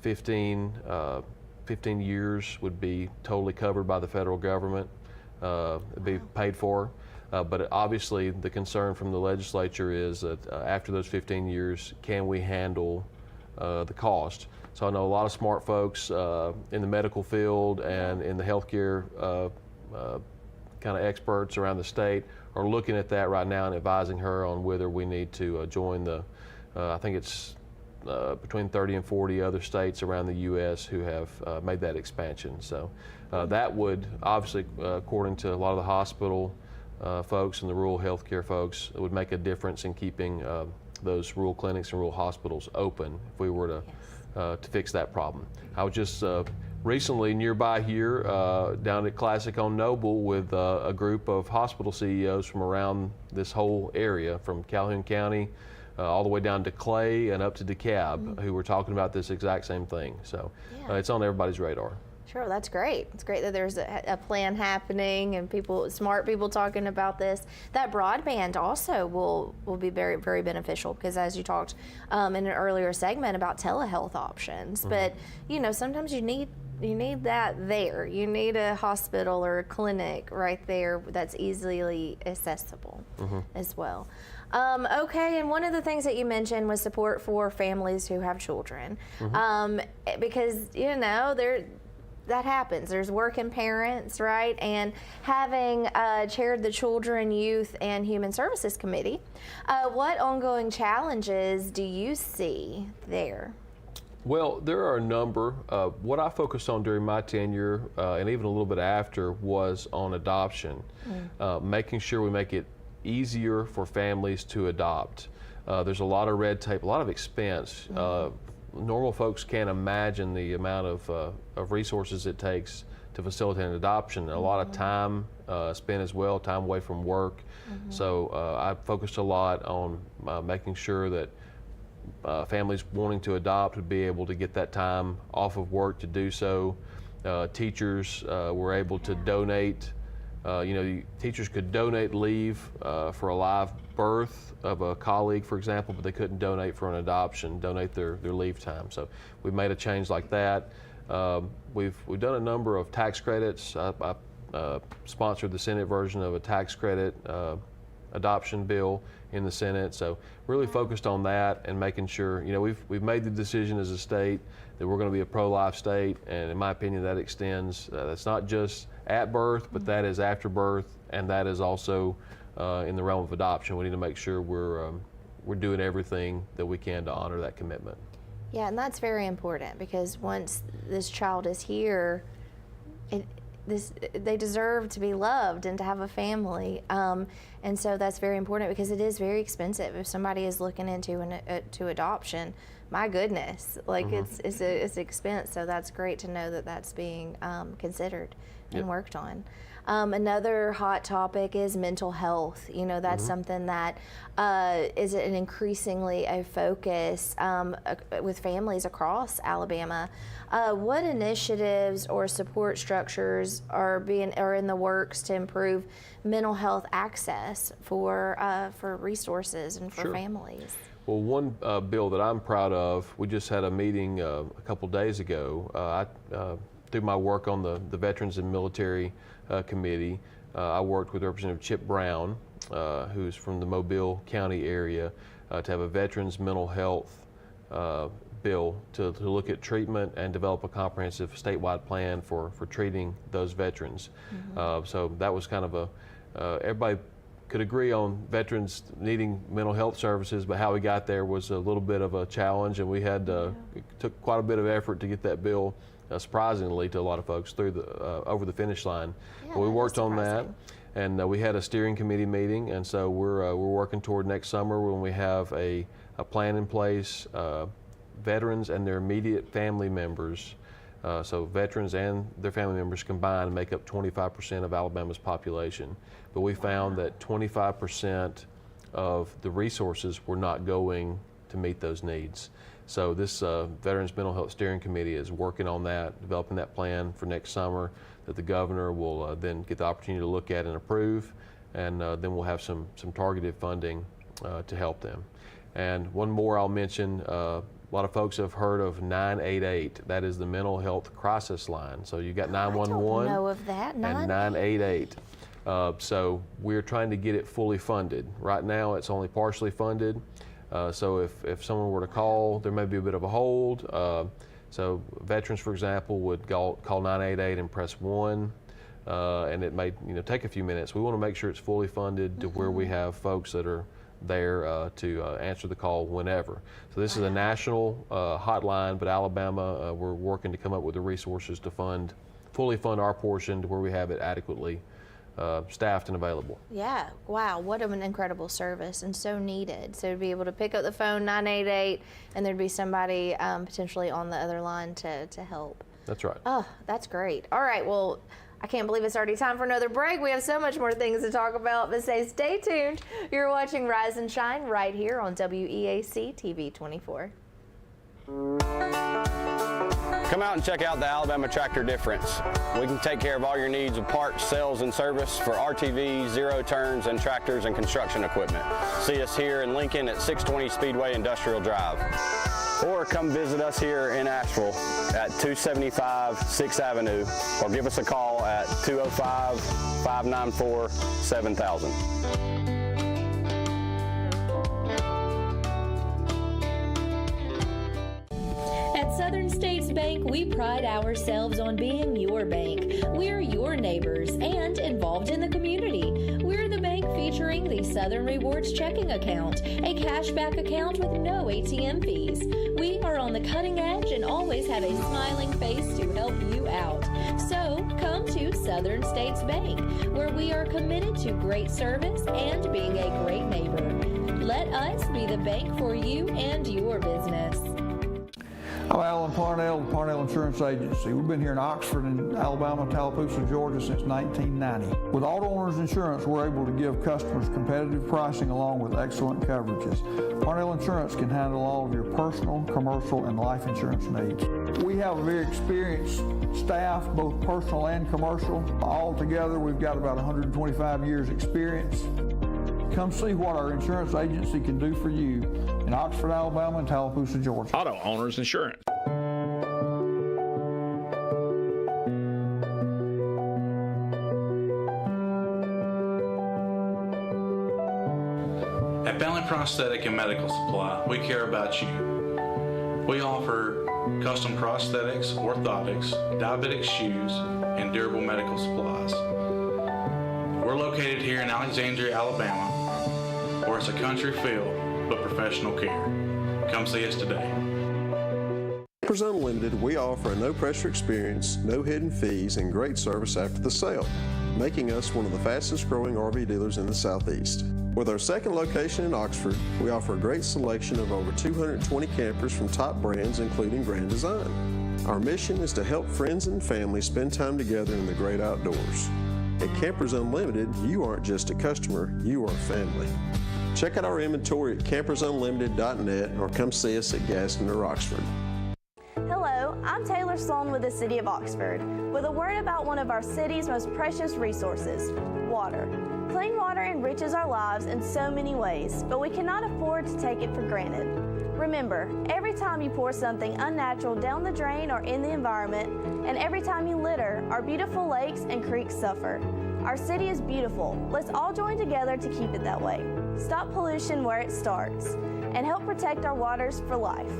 15 years would be totally covered by the federal government. be paid for. But obviously, the concern from the legislature is that after those 15 years, can we handle the cost? So I know a lot of smart folks in the medical field and in the healthcare kind of experts around the state are looking at that right now and advising her on whether we need to join the, I think it's between 30 and 40 other states around the U.S. who have made that expansion. So that would obviously, according to a lot of the hospital folks and the rural healthcare folks, it would make a difference in keeping those rural clinics and rural hospitals open if we were to fix that problem. I was just recently nearby here down at Classic on Noble with a group of hospital CEOs from around this whole area, from Calhoun County all the way down to Clay and up to DeKalb, who were talking about this exact same thing. So it's on everybody's radar. Sure, that's great. It's great that there's a plan happening and smart people talking about this. That broadband also will be very, very beneficial because, as you talked in an earlier segment about telehealth options, but sometimes you need that there. You need a hospital or a clinic right there that's easily accessible as well. Okay, and one of the things that you mentioned was support for families who have children, because that happens. There's working parents, right? And having chaired the Children, Youth, and Human Services Committee, what ongoing challenges do you see there? Well, there are a number. What I focused on during my tenure, and even a little bit after, was on adoption, making sure we make it easier for families to adopt. There's a lot of red tape, a lot of expense. Normal folks can't imagine the amount of resources it takes to facilitate an adoption. A lot of time spent as well, time away from work. So I focused a lot on making sure that families wanting to adopt would be able to get that time off of work to do so. Teachers were able to donate. Teachers could donate leave for a live birth of a colleague, for example, but they couldn't donate for an adoption, donate their leave time. So we've made a change like that. We've done a number of tax credits. I sponsored the Senate version of a tax credit adoption bill in the Senate. So really focused on that and making sure, we've made the decision as a state that we're going to be a pro-life state, and in my opinion that extends, that's not just at birth, but that is after birth, and that is also in the realm of adoption. We need to make sure we're doing everything that we can to honor that commitment. Yeah, and that's very important because once this child is here, they deserve to be loved and to have a family, and so that's very important because it is very expensive. If somebody is looking into to adoption, my goodness, it's an expense. So that's great to know that that's being considered and worked on. Another hot topic is mental health. That's something that is an increasingly a focus with families across Alabama. What initiatives or support structures are in the works to improve mental health access for resources and for families? Well, one bill that I'm proud of, we just had a meeting a couple days ago. Through my work on the Veterans and Military Committee, I worked with Representative Chip Brown, who's from the Mobile County area, to have a veterans mental health bill to look at treatment and develop a comprehensive statewide plan for treating those veterans. So that was kind of everybody could agree on veterans needing mental health services, but how we got there was a little bit of a challenge, and we had it took quite a bit of effort to get that bill, surprisingly to a lot of folks, through over the finish line. But we worked on that, and we had a steering committee meeting, and so we're working toward next summer when we have a plan in place. Veterans and their immediate family members, so veterans and their family members combined make up 25% of Alabama's population. But we found that 25% of the resources were not going to meet those needs. So this Veterans Mental Health Steering Committee is working on that, developing that plan for next summer that the governor will then get the opportunity to look at and approve, and then we'll have some targeted funding to help them. And one more I'll mention, a lot of folks have heard of 988. That is the mental health crisis line. So you got 911 I don't know of that. and 988. So we're trying to get it fully funded. Right now it's only partially funded. So if someone were to call, there may be a bit of a hold. So veterans, for example, would call 988 and press 1. And it may take a few minutes. We want to make sure it's fully funded to where we have folks that are there to answer the call whenever. So this is a national hotline, but Alabama, we're working to come up with the resources to fully fund our portion to where we have it adequately staffed and available. Yeah, wow, what an incredible service and so needed. So to be able to pick up the phone, 988, and there'd be somebody potentially on the other line to help. That's right. Oh, that's great. All right, well, I can't believe it's already time for another break. We have so much more things to talk about, but stay tuned. You're watching Rise and Shine right here on WEAC TV 24. Come out and check out the Alabama Tractor Difference. We can take care of all your needs of parts, sales, and service for RTVs, zero turns, and tractors and construction equipment. See us here in Lincoln at 620 Speedway Industrial Drive. Or come visit us here in Asheville at 275 6th Avenue, or give us a call at 205-594-7000. At Southern States Bank, we pride ourselves on being your bank. We're your neighbors and involved in the community. We're the bank featuring the Southern Rewards checking account, a cashback account with no ATM fees. We are on the cutting edge and always have a smiling face to help you out. So come to Southern States Bank, where we are committed to great service and being a great neighbor. Let us be the bank for you and your business. I'm Alan Parnell, the Parnell Insurance Agency. We've been here in Oxford and Alabama, Tallapoosa, Georgia since 1990. With Auto Owners Insurance, we're able to give customers competitive pricing along with excellent coverages. Parnell Insurance can handle all of your personal, commercial, and life insurance needs. We have a very experienced staff, both personal and commercial. All together, we've got about 125 years experience. Come see what our insurance agency can do for you in Oxford, Alabama, and Tallapoosa, Georgia. Auto Owners Insurance. At Bentley Prosthetic and Medical Supply, we care about you. We offer custom prosthetics, orthotics, diabetic shoes, and durable medical supplies. We're located here in Alexandria, Alabama, where it's a country feel but professional care. Come see us today. Campers Unlimited, we offer a no-pressure experience, no hidden fees, and great service after the sale, making us one of the fastest-growing RV dealers in the Southeast. With our second location in Oxford, we offer a great selection of over 220 campers from top brands, including Grand Design. Our mission is to help friends and family spend time together in the great outdoors. At Campers Unlimited, you aren't just a customer, you are family. Check out our inventory at campersunlimited.net or come see us at Gaston or Oxford. Hello, I'm Taylor Sloan with the City of Oxford, with a word about one of our city's most precious resources, water. Clean water enriches our lives in so many ways, but we cannot afford to take it for granted. Remember, every time you pour something unnatural down the drain or in the environment, and every time you litter, our beautiful lakes and creeks suffer. Our city is beautiful. Let's all join together to keep it that way. Stop pollution where it starts, and help protect our waters for life.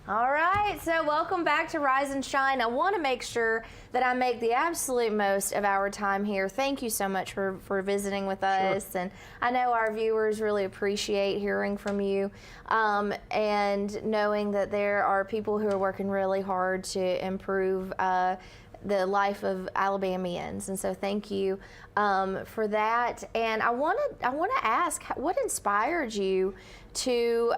All right, so welcome back to Rise and Shine. I want to make sure that I make the absolute most of our time here. Thank you so much for visiting with us. Sure. And I know our viewers really appreciate hearing from you and knowing that there are people who are working really hard to improve the life of Alabamians, and so thank you for that. And I want to ask, what inspired you to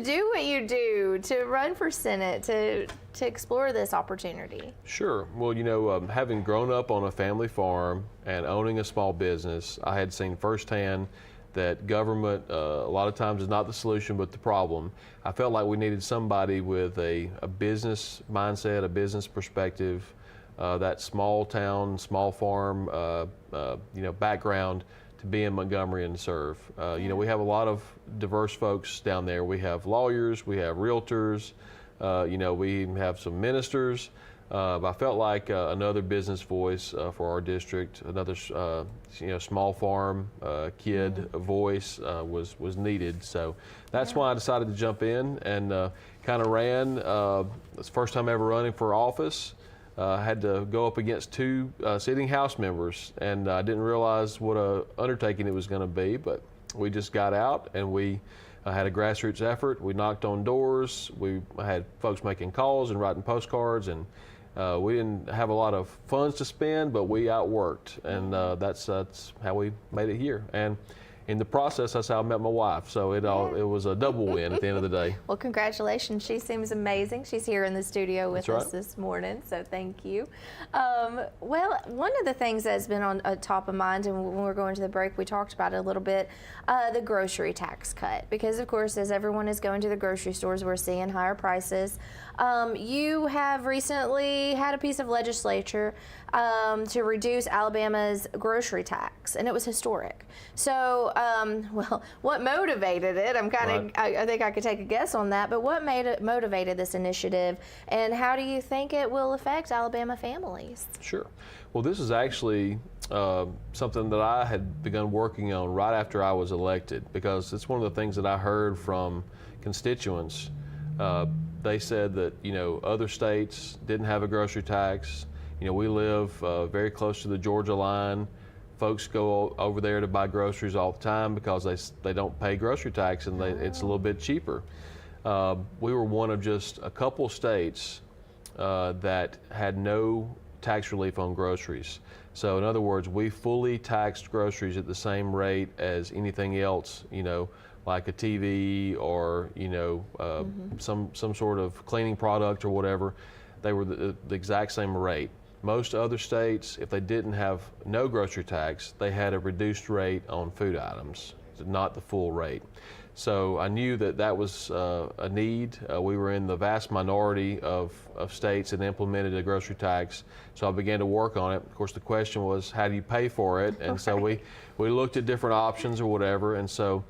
do what you do, to run for Senate, to explore this opportunity? Sure. Well, you know, having grown up on a family farm and owning a small business, I had seen firsthand that government a lot of times is not the solution but the problem. I felt like we needed somebody with a business mindset, a business perspective, that small town, small farm background to be in Montgomery and serve. You know, we have a lot of diverse folks down there. We have lawyers, we have realtors, you know, we have some ministers. But I felt like another business voice for our district, another you know, small farm kid voice was needed. So that's why I decided to jump in and kind of ran. It's the first time ever running for office. I had to go up against two sitting House members, and I didn't realize what a undertaking it was going to be. But we just got out and we had a grassroots effort. We knocked on doors. We had folks making calls and writing postcards, and we didn't have a lot of funds to spend, but we outworked, and that's how we made it here. And in the process, that's how I met my wife. So it was a double win at the end of the day. Well, congratulations. She seems amazing. She's here in the studio with us this morning, so thank you. Well, one of the things that's been on top of mind, and when we were going to the break, we talked about it a little bit, the grocery tax cut. Because, of course, as everyone is going to the grocery stores, we're seeing higher prices. You have recently had a piece of legislature to reduce Alabama's grocery tax, and it was historic. So, well, what motivated it? I think I could take a guess on that, but what motivated this initiative, and how do you think it will affect Alabama families? Sure. Well, this is actually something that I had begun working on right after I was elected, because it's one of the things that I heard from constituents. They said that, you know, other states didn't have a grocery tax. You know, we live very close to the Georgia line. Folks go over there to buy groceries all the time because they don't pay grocery tax, and it's a little bit cheaper. We were one of just a couple states that had no tax relief on groceries. So in other words, we fully taxed groceries at the same rate as anything else, you know, like a TV or, you know, some sort of cleaning product or whatever. They were the exact same rate. Most other states, if they didn't have no grocery tax, they had a reduced rate on food items, not the full rate. So I knew that that was a need. We were in the vast minority of states that implemented a grocery tax, so I began to work on it. Of course, the question was, how do you pay for it? And so we looked at different options or whatever, and so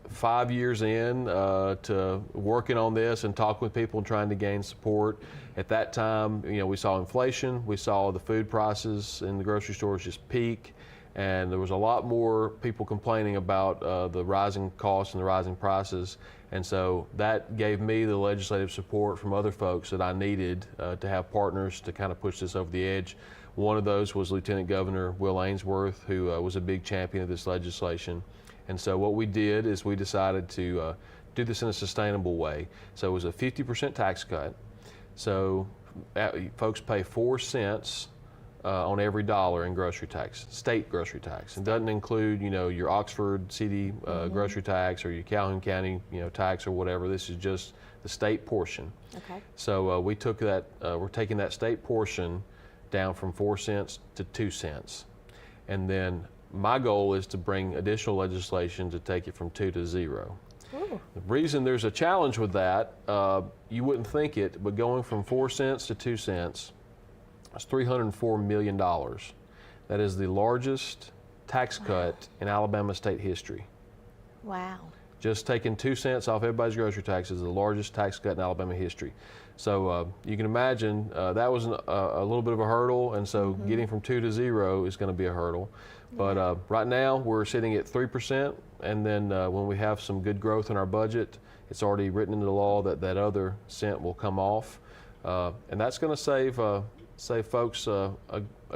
5 years in to working on this and talking with people and trying to gain support. At that time, you know, we saw inflation, we saw the food prices in the grocery stores just peak, and there was a lot more people complaining about the rising costs and the rising prices. And so that gave me the legislative support from other folks that I needed to have partners to kind of push this over the edge. One of those was Lieutenant Governor Will Ainsworth, who was a big champion of this legislation. And so what we did is we decided to do this in a sustainable way. So it was a 50% tax cut. So folks pay 4 cents on every dollar in grocery tax, state grocery tax. It doesn't include, you know, your Oxford city grocery tax or your Calhoun County, you know, tax or whatever. This is just the state portion. Okay. So we took that, we're taking that state portion down from 4 cents to 2 cents. And then my goal is to bring additional legislation to take it from 2 to 0. Ooh. The reason there's a challenge with that, you wouldn't think it, but going from 4 cents to 2 cents, that's $304 million. That is the largest tax cut in Alabama state history. Wow. Just taking 2 cents off everybody's grocery tax is the largest tax cut in Alabama history. So you can imagine that was a little bit of a hurdle, and so getting from 2 to 0 is going to be a hurdle. But right now we're sitting at 3%, and then when we have some good growth in our budget, it's already written into the law that that other cent will come off, and that's going to save folks a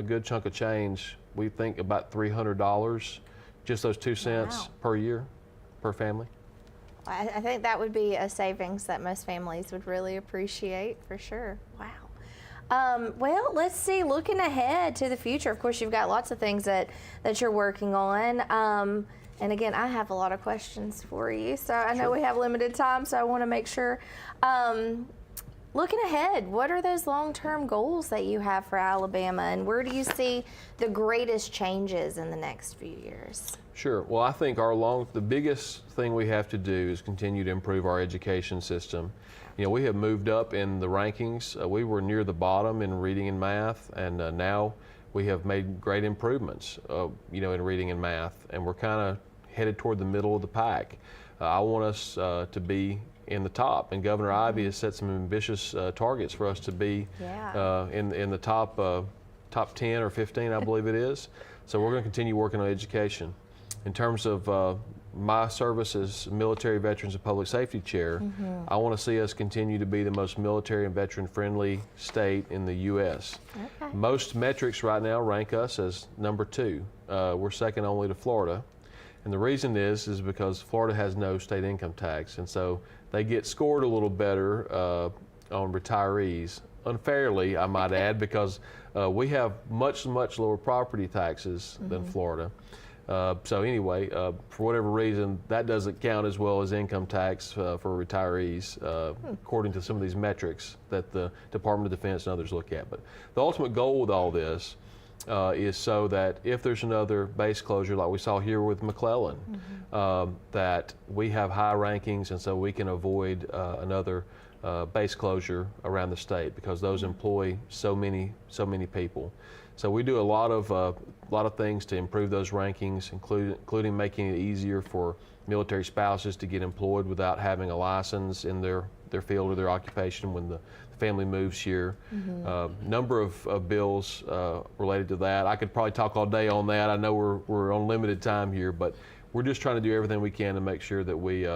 good chunk of change. We think about $300, just those 2 cents per year, per family. I think that would be a savings that most families would really appreciate, for sure. Wow. Well, let's see, looking ahead to the future, of course, you've got lots of things that you're working on. And again, I have a lot of questions for you, so I know we have limited time, so I want to make sure. Looking ahead, what are those long-term goals that you have for Alabama, and where do you see the greatest changes in the next few years? Sure. Well, I think the biggest thing we have to do is continue to improve our education system. You know, we have moved up in the rankings. We were near the bottom in reading and math, and now we have made great improvements, in reading and math, and we're kind of headed toward the middle of the pack. I want us to be in the top, and Governor Ivey has set some ambitious targets for us to be in the top 10 or 15, I believe it is. So we're going to continue working on education. In terms of my service as Military Veterans and Public Safety Chair, I want to see us continue to be the most military and veteran friendly state in the U.S. Okay. Most metrics right now rank us as number 2. We're second only to Florida. And the reason is because Florida has no state income tax, and so they get scored a little better on retirees, unfairly, I might add, because we have much lower property taxes than Florida. So anyway, for whatever reason, that doesn't count as well as income tax for retirees, according to some of these metrics that the Department of Defense and others look at. But the ultimate goal with all this is so that if there's another base closure like we saw here with McClellan, that we have high rankings, and so we can avoid another base closure around the state, because those employ so many people. So we do a lot of things to improve those rankings, including making it easier for military spouses to get employed without having a license in their field or their occupation when the family moves here. Number of bills related to that. I could probably talk all day on that. I know we're on limited time here, but we're just trying to do everything we can to make sure that we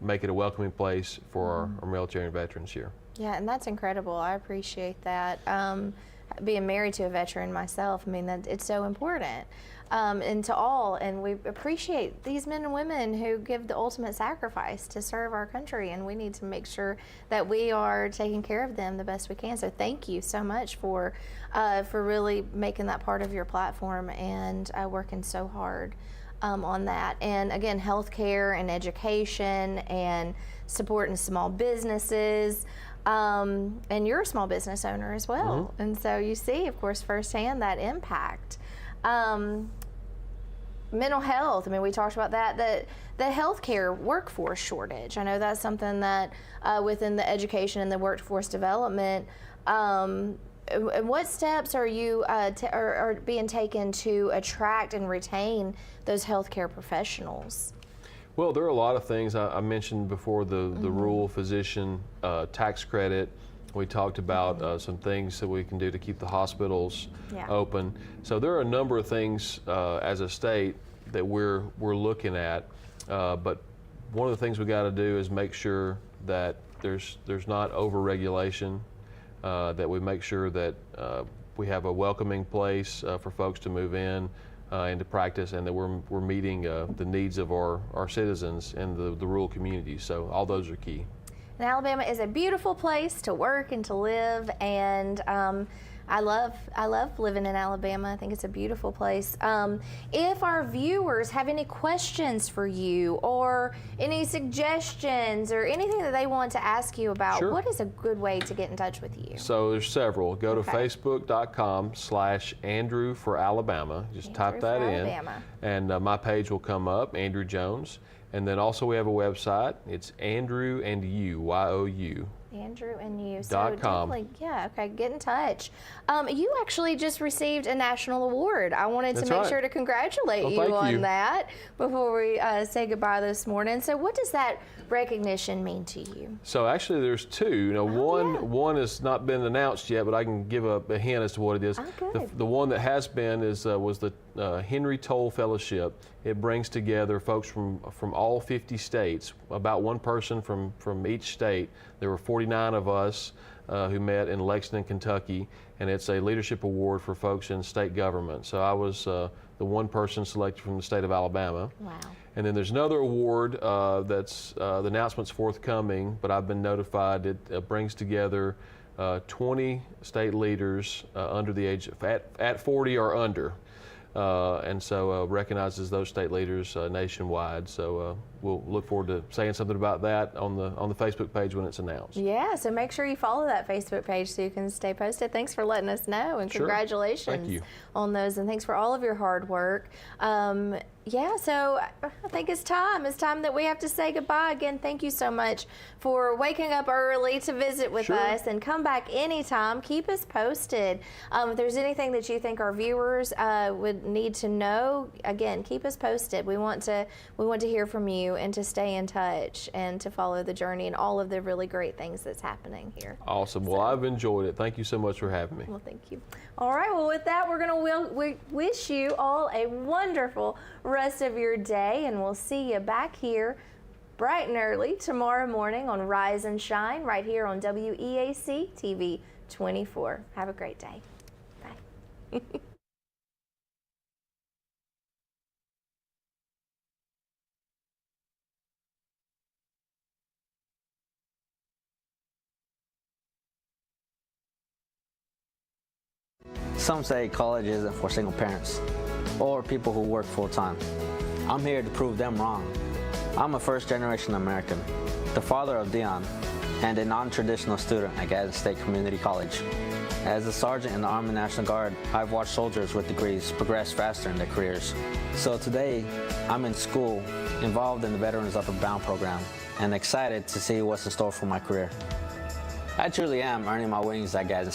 make it a welcoming place for our military and veterans here. Yeah, and that's incredible. I appreciate that. Being married to a veteran myself, I mean, that it's so important. And to all, and we appreciate these men and women who give the ultimate sacrifice to serve our country, and we need to make sure that we are taking care of them the best we can. So thank you so much for really making that part of your platform and working so hard on that. And again, healthcare and education and supporting small businesses. And you're a small business owner as well. And so you see, of course, firsthand that impact. Mental health, I mean, we talked about that, the healthcare workforce shortage. I know that's something that within the education and the workforce development, what steps are you are being taken to attract and retain those healthcare professionals? Well, there are a lot of things. I mentioned before the rural physician tax credit. We talked about some things that we can do to keep the hospitals open. So there are a number of things as a state that we're looking at. But one of the things we got to do is make sure that there's not over-regulation, that we make sure that we have a welcoming place for folks to move in into practice, and that we're meeting the needs of our citizens and the rural communities. So all those are key. And Alabama is a beautiful place to work and to live, and I love living in Alabama. I think it's a beautiful place. If our viewers have any questions for you, or any suggestions, or anything that they want to ask you about, what is a good way to get in touch with you? So there's several. Go to facebook.com/Andrew for Alabama. Just type that in, and my page will come up, Andrew Jones. And then also we have a website. It's Andrew and You, Y-O-U. Andrew and You. So .com. definitely, get in touch. You actually just received a national award. I wanted to make sure to congratulate you on that before we say goodbye this morning. So what does that recognition mean to you? So actually there's two. One has not been announced yet, but I can give a hint as to what it is. The one that has been was the Henry Toll Fellowship. It brings together folks from all 50 states, about one person from each state. There were 49 of us who met in Lexington, Kentucky, and it's a leadership award for folks in state government. So I was the one person selected from the state of Alabama. Wow. And then there's another award that's the announcement's forthcoming, but I've been notified it brings together 20 state leaders under the age of at 40 or under. And so recognizes those state leaders nationwide. So we'll look forward to saying something about that on the Facebook page when it's announced. Yeah, so make sure you follow that Facebook page so you can stay posted. Thanks for letting us know, and congratulations Thank you. on those, and thanks for all of your hard work. Yeah, so I think it's time. It's time that we have to say goodbye. Again, thank you so much for waking up early to visit with us, and come back anytime. Keep us posted. If there's anything that you think our viewers would need to know, again, keep us posted. We want to hear from you and to stay in touch and to follow the journey and all of the really great things that's happening here. Awesome. Well, I've enjoyed it. Thank you so much for having me. Well, thank you. All right, well, with that, we're going to wish you all a wonderful rest of your day, and we'll see you back here bright and early tomorrow morning on Rise and Shine right here on WEAC TV 24. Have a great day. Bye. Some say college isn't for single parents or people who work full-time. I'm here to prove them wrong. I'm a first-generation American, the father of Dion, and a non-traditional student at Gadsden State Community College. As a sergeant in the Army National Guard, I've watched soldiers with degrees progress faster in their careers. So today, I'm in school, involved in the Veterans Upward Bound program, and excited to see what's in store for my career. I truly am earning my wings at Gadsden State.